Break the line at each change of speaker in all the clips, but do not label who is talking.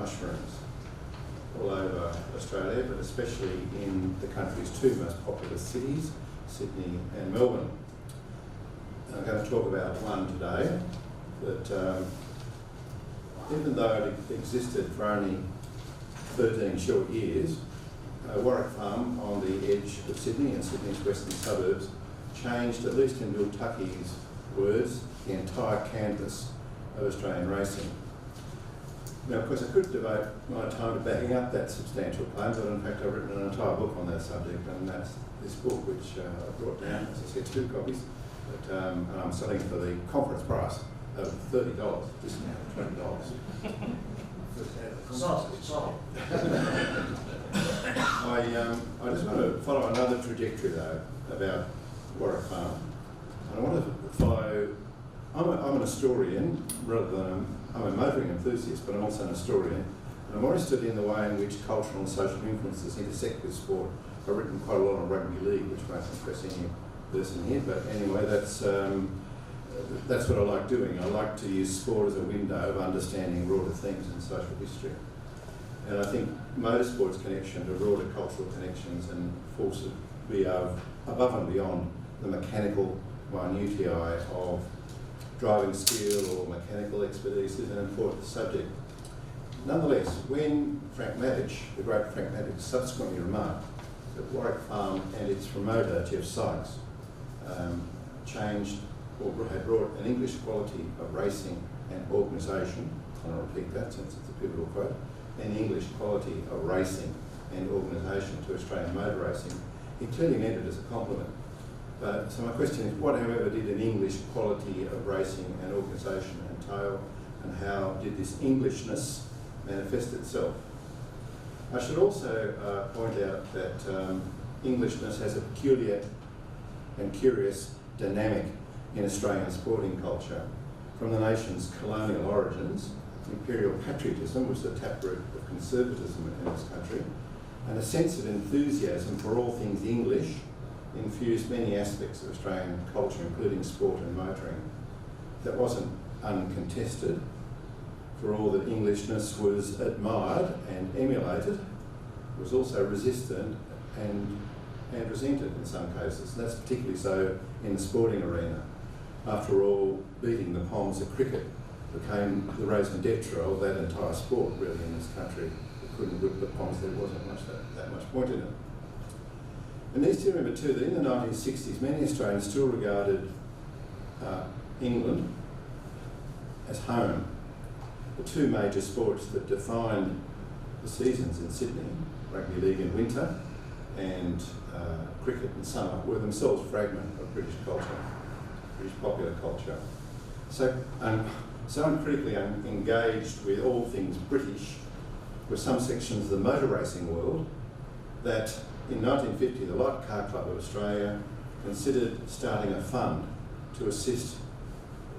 mushrooms all over Australia, but especially in the country's two most populous cities, Sydney and Melbourne. And I'm going to talk about one today that, even though it existed for only 13 short years, Warwick Farm on the edge of Sydney and Sydney's western suburbs changed, at least in Bill Tuckey's words, the entire canvas of Australian racing. Now, of course, I could devote my time to backing up that substantial claim, but in fact I've written an entire book on that subject, and that's this book, which I brought down, as I said, 2 copies, but, and I'm selling for the conference price of $30, discount $20. I just want to follow another trajectory though about Warwick Farm, and I want to follow. I'm an historian rather than I'm a motoring enthusiast, but I'm also an historian, and I'm more interested in the way in which cultural and social influences intersect with sport. I've written quite a lot on rugby league, which won't impress any person here, but anyway, that's what I like doing. I like to use sport as a window of understanding broader things in social history. And I think motorsport's connection to broader cultural connections and forces be above and beyond the mechanical minutiae of driving skill or mechanical expertise is an important subject. Nonetheless, when Frank Maddich, the great Frank Maddich, subsequently remarked that Warwick Farm and its promoter, Geoffrey Sykes, changed or had brought an English quality of racing and organisation, and I'll repeat that since it's a pivotal quote, an English quality of racing and organisation to Australian motor racing, he clearly meant it as a compliment. So my question is, what, however, did an English quality of racing and organisation entail, and how did this Englishness manifest itself? I should also point out that Englishness has a peculiar and curious dynamic in Australian sporting culture. From the nation's colonial origins, imperial patriotism was the taproot of conservatism in this country, and a sense of enthusiasm for all things English infused many aspects of Australian culture, including sport and motoring. That wasn't uncontested, for all that Englishness was admired and emulated, it was also resisted and resented in some cases, and that's particularly so in the sporting arena. After all, beating the Poms at cricket became the raison d'etre of that entire sport, really, in this country. We couldn't whip the Poms, there wasn't that much point in it. And need to remember too that in the 1960s, many Australians still regarded England as home. The two major sports that defined the seasons in Sydney, rugby league in winter and cricket in summer, were themselves fragments of British culture, British popular culture. So I'm critically engaged with all things British, with some sections of the motor racing world, that in 1950 the Light Car Club of Australia considered starting a fund to assist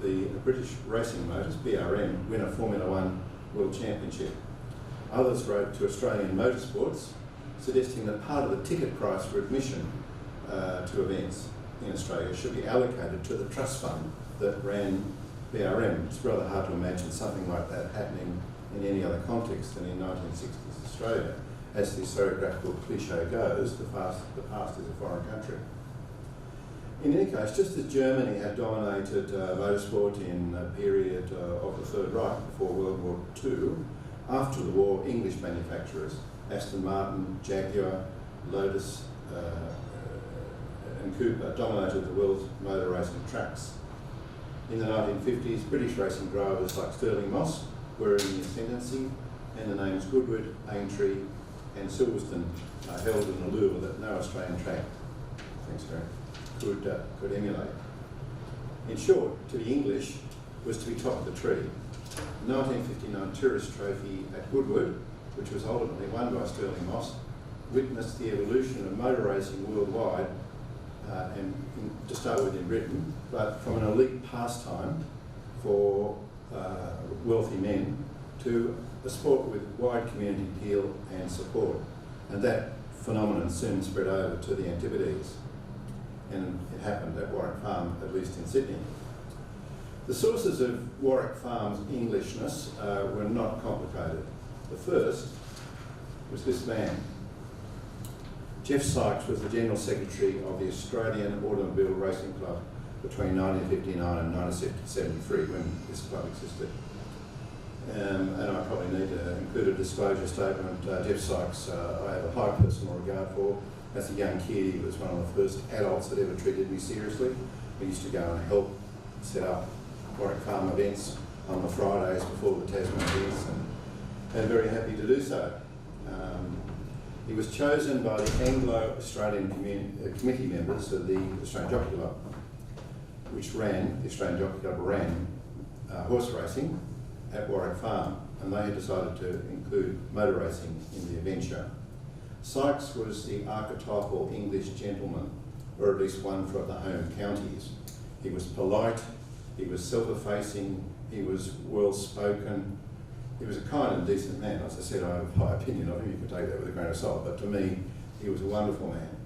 the British Racing Motors, BRM, win a Formula One World Championship. Others wrote to Australian Motorsports suggesting that part of the ticket price for admission to events in Australia should be allocated to the trust fund that ran BRM. It's rather hard to imagine something like that happening in any other context than in 1960s Australia. As the historiographical cliche goes, the past is a foreign country. In any case, just as Germany had dominated motorsport in a period of the Third Reich before World War II, after the war, English manufacturers, Aston Martin, Jaguar, Lotus and Cooper, dominated the world's motor racing tracks. In the 1950s, British racing drivers like Stirling Moss were in the ascendancy, and the names Goodwood, Aintree and Silverstone held an allure that no Australian track, thanks Gary, could emulate. In short, to be English was to be top of the tree. The 1959 Tourist Trophy at Goodwood, which was ultimately won by Stirling Moss, witnessed the evolution of motor racing worldwide, to start with in Britain, but from an elite pastime for wealthy men to a sport with wide community appeal and support. And that phenomenon soon spread over to the Antipodes, and it happened at Warwick Farm, at least in Sydney. The sources of Warwick Farm's Englishness were not complicated. The first was this man. Geoff Sykes was the General Secretary of the Australian Automobile Racing Club between 1959 and 1973, when this club existed. And I probably need to include a disclosure statement. Geoff Sykes, I have a high personal regard for. As a young kid, he was one of the first adults that ever treated me seriously. We used to go and help set up Warwick Farm events on the Fridays before the Tasman events, and very happy to do so. He was chosen by the Anglo-Australian committee members of the Australian Jockey Club, which ran, the Australian Jockey Club ran horse racing at Warwick Farm, and they had decided to include motor racing in the adventure. Sykes was the archetypal English gentleman, or at least one from the home counties. He was polite, he was self-effacing, he was well-spoken. He was a kind and decent man. As I said, I have a high opinion of him. You can take that with a grain of salt, but to me, he was a wonderful man.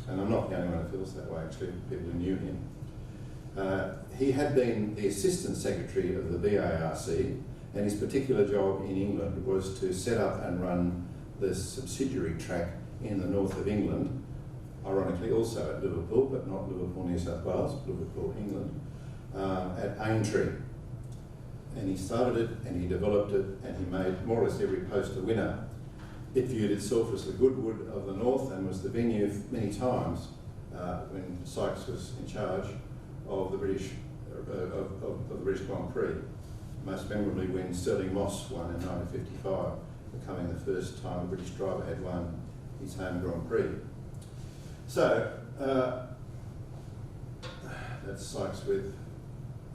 And I'm not the only one who feels that way, actually, people who knew him. He had been the Assistant Secretary of the BARC, and his particular job in England was to set up and run the subsidiary track in the north of England, ironically also at Liverpool, but not Liverpool, New South Wales, Liverpool, England, at Aintree. And he started it, and he developed it, and he made more or less every post a winner. It viewed itself as the Goodwood of the North and was the venue many times when Sykes was in charge of the British Grand Prix. Most memorably when Sterling Moss won in 1955, becoming the first time a British driver had won his home Grand Prix. So that's Sykes with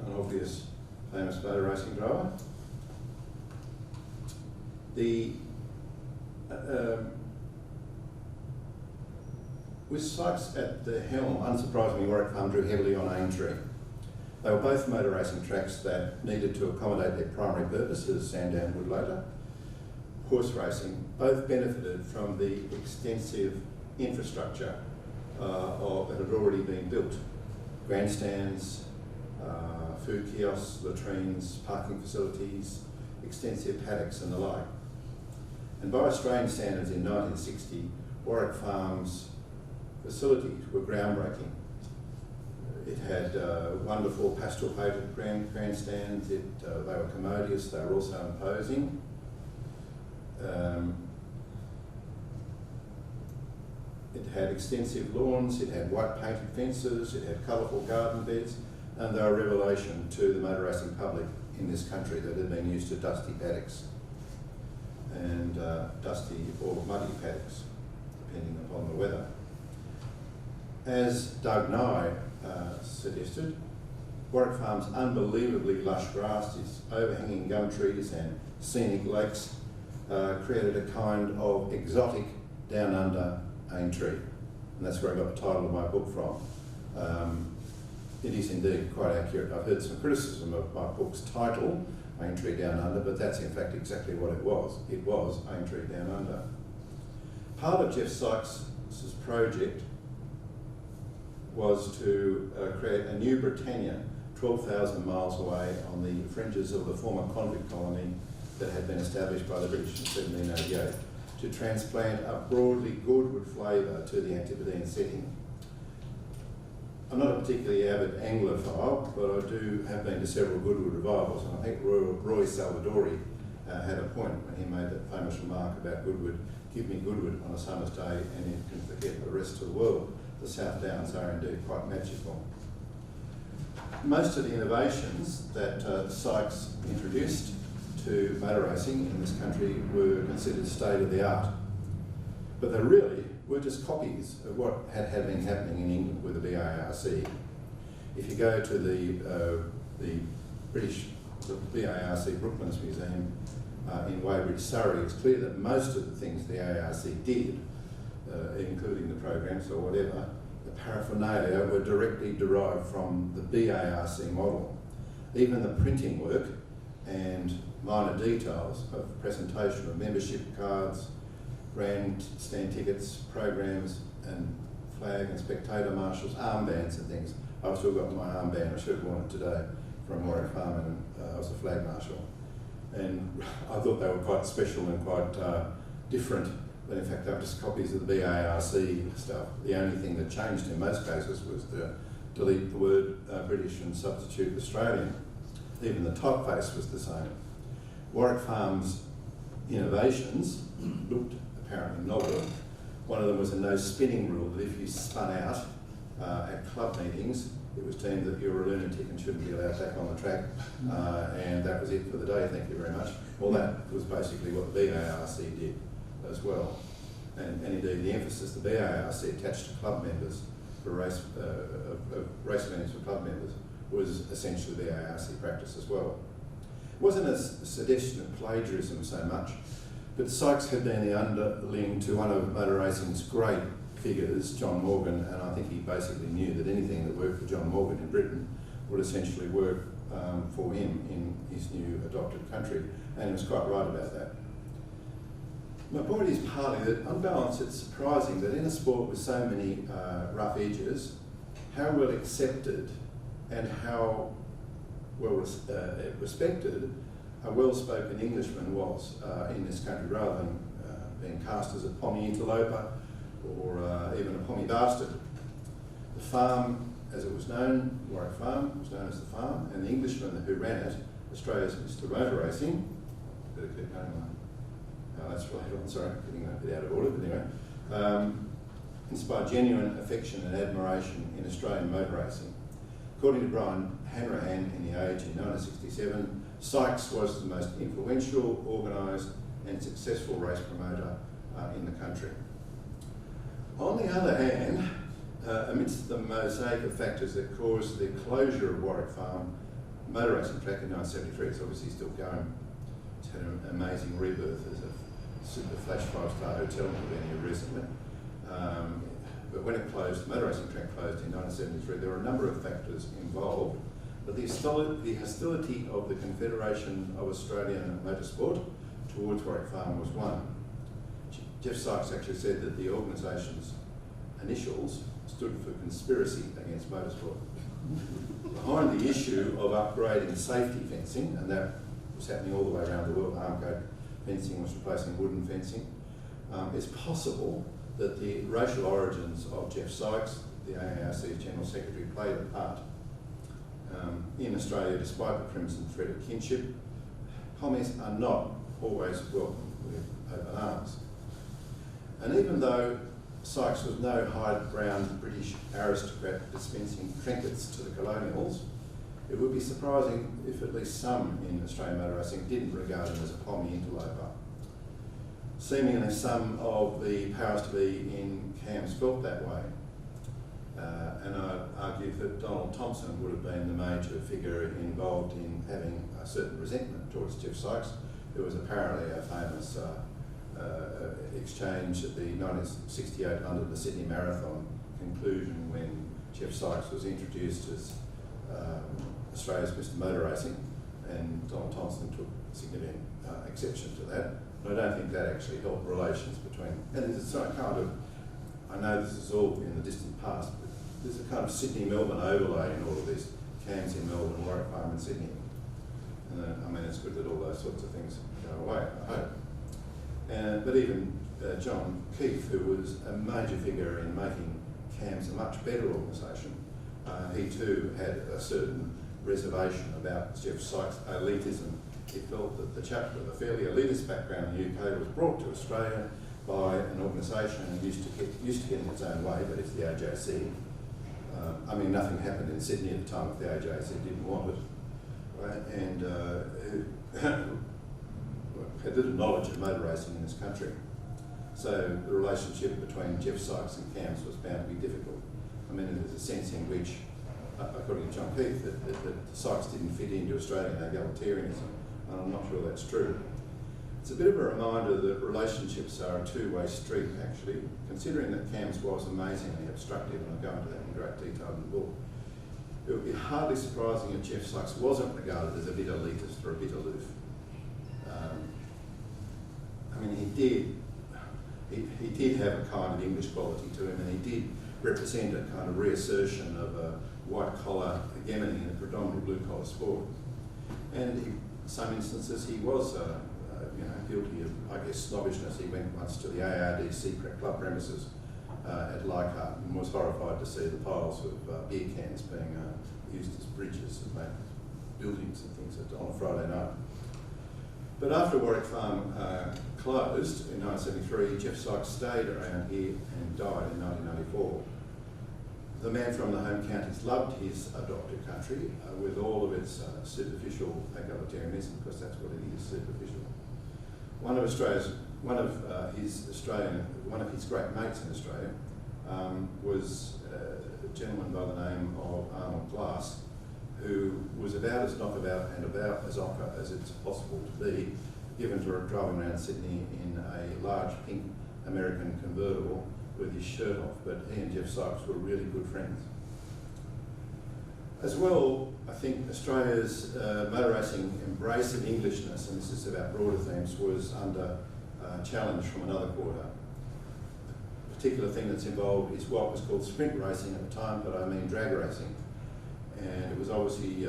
an obvious famous motor racing driver. With Sykes at the helm, unsurprisingly, Warwick Farm drew heavily on Aintree. They were both motor racing tracks that needed to accommodate their primary purpose, as Sandown would later, horse racing. Both benefited from the extensive infrastructure that had already been built. Grandstands, food kiosks, latrines, parking facilities, extensive paddocks and the like. And by Australian standards in 1960, Warwick Farm's facilities were groundbreaking. It had wonderful pastel painted grandstands, they were commodious, they were also imposing. It had extensive lawns, it had white painted fences, it had colourful garden beds, and they were a revelation to the motor racing public in this country that had been used to dusty paddocks and dusty or muddy paddocks, depending upon the weather. As Doug Nye suggested, Warwick Farm's unbelievably lush grasses, overhanging gum trees and scenic lakes created a kind of exotic down under Aintree, and that's where I got the title of my book from. It is indeed quite accurate. I've heard some criticism of my book's title, Aintree Down Under, but that's in fact exactly what it was. It was Aintree Down Under. Part of Geoff Sykes' project was to create a new Britannia 12,000 miles away on the fringes of the former convict colony that had been established by the British in 1788, to transplant a broadly Goodwood flavour to the Antipodean setting. I'm not a particularly avid Anglophile, but I have been to several Goodwood revivals, and I think Roy Salvadori had a point when he made that famous remark about Goodwood: give me Goodwood on a summer's day and you can forget the rest of the world. The South Downs are indeed quite magical. Most of the innovations that Sykes introduced to motor racing in this country were considered state of the art, but they really were just copies of what had been happening in England with the BARC. If you go to the BARC Brooklands Museum in Weybridge, Surrey, it's clear that most of the things the ARC did, including the programs or whatever, the paraphernalia, were directly derived from the BARC model. Even the printing work and minor details of presentation of membership cards, grandstand tickets, programs, and flag and spectator marshals, armbands and things. I've still got my armband, I should have worn it today, from Warwick Farm, and I was a flag marshal. and I thought they were quite special and quite different. But in fact, they were just copies of the BARC stuff. The only thing that changed in most cases was to delete the word British and substitute Australian. Even the typeface was the same. Warwick Farm's innovations looked apparently novel. One of them was a no spinning rule, that if you spun out at club meetings, it was deemed that you were a lunatic and shouldn't be allowed back on the track, and that was it for the day, thank you very much. Well, that was basically what the BARC did as well. And indeed, the emphasis the BARC attached to club members for race meetings for club members was essentially the BARC practice as well. It wasn't a suggestion of plagiarism so much, but Sykes had been the underling to one of motor racing's great figures, John Morgan, and I think he basically knew that anything that worked for John Morgan in Britain would essentially work for him in his new adopted country, and he was quite right about that. My point is partly that, on balance, it's surprising that in a sport with so many rough edges, how well accepted and how well respected a well-spoken Englishman was in this country, rather than being cast as a pommy interloper or even a pommy bastard. The farm, as it was known, Warwick Farm, was known as the farm, and the Englishman who ran it, Australia's Mr. Motor Racing, better keep going on. That's right, I'm sorry, getting a bit out of order, but anyway, inspired genuine affection and admiration in Australian motor racing. According to Brian Hanrahan in The Age in 1967, Sykes was the most influential, organised and successful race promoter in the country. On the other hand, amidst the mosaic of factors that caused the closure of Warwick Farm motor racing track in 1973, it's obviously still going. It's had an amazing rebirth as a super flash five-star hotel in Pennsylvania recently. But when it closed, the motor racing track closed in 1973, there were a number of factors involved. But the hostility of the Confederation of Australian Motorsport towards Warwick Farm was one. Geoff Sykes actually said that the organisation's initials stood for conspiracy against motorsport. Behind the issue of upgrading safety fencing, and that was happening all the way around the world, armcoat fencing was replacing wooden fencing, it's possible that the racial origins of Geoff Sykes, the AARC's General Secretary, played a part. In Australia, despite the crimson thread of kinship, Poms are not always welcome with open arms. And even though Sykes was no hide-brown British aristocrat dispensing trinkets to the colonials, it would be surprising if at least some in Australian motor racing didn't regard him as a pommy interloper. Seemingly some of the powers to be in CAMS felt that way. And I argue that Donald Thompson would have been the major figure involved in having a certain resentment towards Geoff Sykes. There was apparently a famous exchange at the 1968 London to Sydney Marathon conclusion when Geoff Sykes was introduced as Australia's Mr. Motor Racing, and Donald Thompson took significant exception to that. But I don't think that actually helped relations between, and there's a kind of, I know this is all in the distant past, but there's a kind of Sydney-Melbourne overlay in all of this, CAMS in Melbourne, Warwick Farm in Sydney. And I mean, it's good that all those sorts of things go away, I hope. But even John Keith, who was a major figure in making CAMS a much better organisation, he too had a certain reservation about Geoff Sykes' elitism. He felt that the chap with a fairly elitist background in the UK was brought to Australia by an organisation used to getting its own way, but it's the AJC. I mean, nothing happened in Sydney at the time if the AJC didn't want it, right? And had little knowledge of motor racing in this country. So the relationship between Geoff Sykes and CAMS was bound to be difficult. I mean, there's a sense in which, according to John Keith, that Sykes didn't fit into Australian egalitarianism, and I'm not sure that's true. It's a bit of a reminder that relationships are a two-way street, actually, considering that CAMS was amazingly obstructive, and I'll go into that in great detail in the book. It would be hardly surprising if Geoff Sykes wasn't regarded as a bit elitist or a bit aloof. I mean, he did have a kind of English quality to him, and he did represent a kind of reassertion of a white-collar hegemony in a predominantly blue-collar sport. And he some instances he was guilty of, I guess, snobbishness. He went once to the ARD secret club premises at Leichhardt and was horrified to see the piles of beer cans being used as bridges and made buildings and things on a Friday night. But after Warwick Farm closed in 1973, Geoff Sykes stayed around here and died in 1994. The man from the home counties loved his adopted country with all of its superficial egalitarianism, because that's what it is, superficial. One of his great mates in Australia was a gentleman by the name of Arnold Glass, who was about as knockabout and about as ochre as it's possible to be, given to driving around Sydney in a large pink American convertible with his shirt off. But he and Geoff Sykes were really good friends. As well, I think Australia's motor racing embrace of Englishness, and this is about broader themes, was under challenge from another quarter. The particular thing that's involved is what was called sprint racing at the time, but I mean drag racing. And it was obviously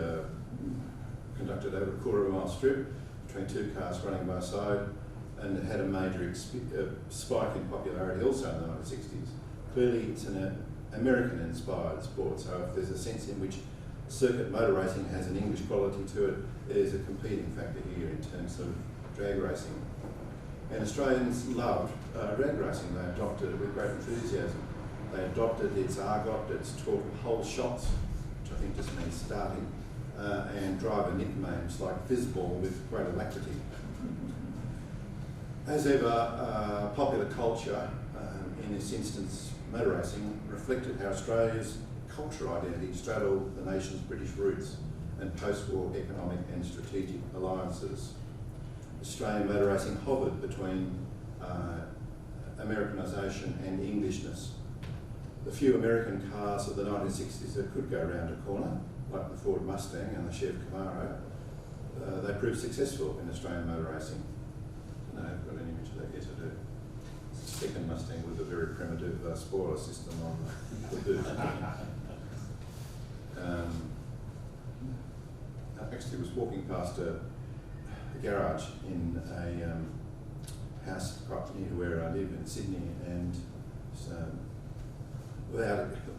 conducted over a quarter-of-a-mile strip between two cars running by side, and it had a major spike in popularity also in the 1960s. Clearly, it's an American-inspired sport, so if there's a sense in which circuit motor racing has an English quality to it, there's a competing factor here in terms of drag racing. And Australians loved drag racing. They adopted it with great enthusiasm. They adopted its argot, its 12 whole shots, which I think just means starting, and driver nicknames like Fizzball with great alacrity. As ever, popular culture, in this instance motor racing, reflected how Australia's cultural identity straddled the nation's British roots and post-war economic and strategic alliances. Australian motor racing hovered between Americanisation and Englishness. The few American cars of the 1960s that could go around a corner, like the Ford Mustang and the Chevy Camaro, they proved successful in Australian motor racing. No, I've got an image of that, yes I do. Second Mustang with a very primitive spoiler system on the boot. I actually was walking past a garage in a house quite near to where I live in Sydney, and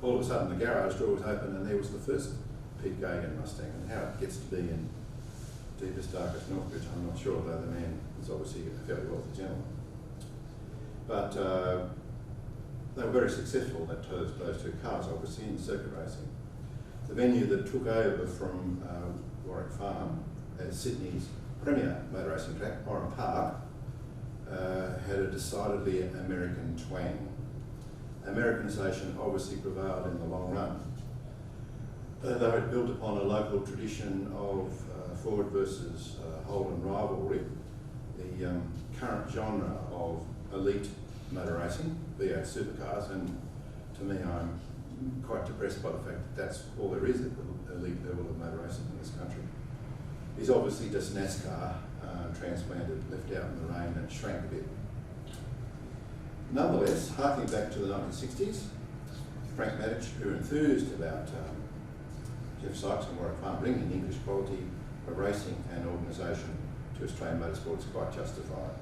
all of a sudden the garage door was open and there was the first Pete Gagan Mustang. And how it gets to be in deepest, darkest Northbridge, I'm not sure, though the man was obviously a fairly wealthy gentleman. But they were very successful, those two cars, obviously, in circuit racing. The venue that took over from Warwick Farm as Sydney's premier motor racing track, Oran Park, had a decidedly American twang. Americanisation obviously prevailed in the long run, though it built upon a local tradition of Ford versus Holden rivalry. The current genre of elite motor racing, V8 supercars, and to me I'm quite depressed by the fact that that's all there is at the elite level of motor racing in this country, is obviously just NASCAR transplanted, left out in the rain and shrank a bit. Nonetheless, harking back to the 1960s, Frank Maddich, who enthused about Geoff Sykes and Warwick Farm bringing English quality of racing and organisation to Australian motorsport, is quite justified.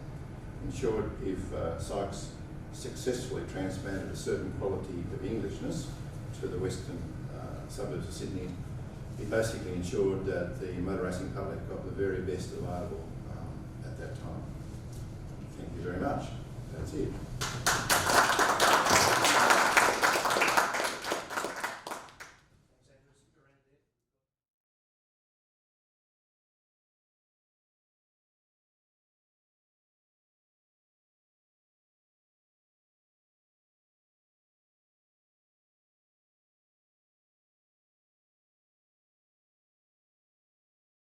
In short, if Sykes successfully transplanted a certain quality of Englishness to the western suburbs of Sydney, he basically ensured that the motor racing public got the very best available at that time. Thank you very much. That's it.